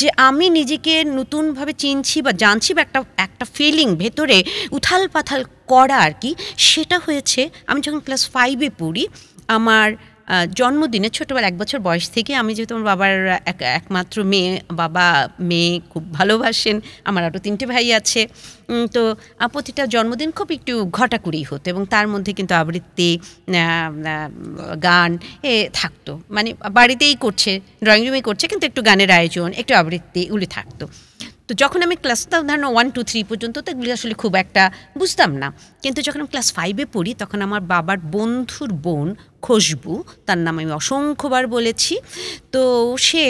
যে আমি নিজেকে নতুনভাবে চিনছি বা জানছি বা একটা একটা ফিলিং ভেতরে উথাল পাথাল করা আর কি, সেটা হয়েছে আমি যখন ক্লাস 5-এ পড়ি। আমার জন্মদিনে ছোটোবেলা 1 বছর বয়স থেকে, আমি যেহেতু আমার বাবার একমাত্র মেয়ে, বাবা মেয়ে খুব ভালোবাসেন, আমার আরও 3টে ভাই আছে। তো প্রতিটা জন্মদিন খুব একটু ঘটাকরেই হতো এবং তার মধ্যে কিন্তু আবৃত্তি, গান থাকতো, মানে বাড়িতেই করছে, ড্রয়িং রুমেই করছে, কিন্তু একটু গানের আয়োজন, একটু আবৃত্তি, এগুলি থাকতো। তো যখন আমি ক্লাস ধরো 1, 2, 3 পর্যন্ত, তো এগুলি আসলে খুব একটা বুঝতাম না। কিন্তু যখন আমি ক্লাস 5-এ পড়ি, তখন আমার বাবার বন্ধুর বোন খুশবু, তার নাম আমি অসংখ্যবার বলেছি, তো সে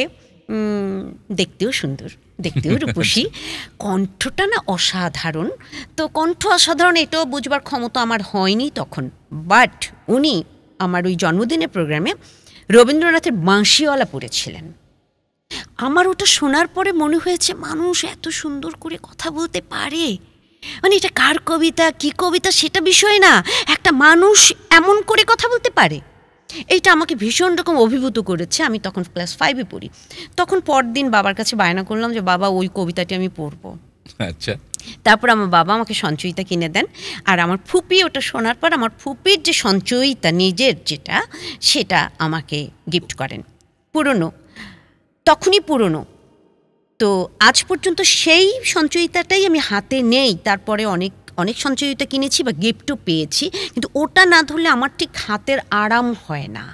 দেখতেও সুন্দর, দেখতেও রূপসী, কণ্ঠটা না অসাধারণ। তো কণ্ঠ অসাধারণ এটাও বুঝবার ক্ষমতা আমার হয়নি তখন, বাট উনি আমার ওই জন্মদিনের প্রোগ্রামে রবীন্দ্রনাথের বাঁশিওয়ালা পড়েছিলেন। আমার ওটা শোনার পরে মনে হয়েছে মানুষ এত সুন্দর করে কথা বলতে পারে, মানে এটা কার কবিতা, কি কবিতা সেটা বিষয় না, একটা মানুষ এমন করে কথা বলতে পারে, এইটা আমাকে ভীষণ রকম অভিভূত করেছে। আমি তখন ক্লাস 5-এ পড়ি। তখন পরদিন বাবার কাছে বায়না করলাম যে বাবা ওই কবিতাটি আমি পড়বো। আচ্ছা। তারপর আমার বাবা আমাকে সঞ্চয়িতা কিনে দেন, আর আমার ফুপি ওটা শোনার পর আমার ফুপির যে সঞ্চয়িতা নিজের যেটা, সেটা আমাকে গিফট করেন, পুরনো, তখনই পুরনো। তো আজ পর্যন্ত সেই সঞ্চয়িতাটাই আমি হাতে নেই। তারপরে অনেক অনেক সঞ্চয়িতা কিনেছি বা গিফটও পেয়েছি, কিন্তু ওটা না ধরলে আমার ঠিক হাতের আরাম হয় না।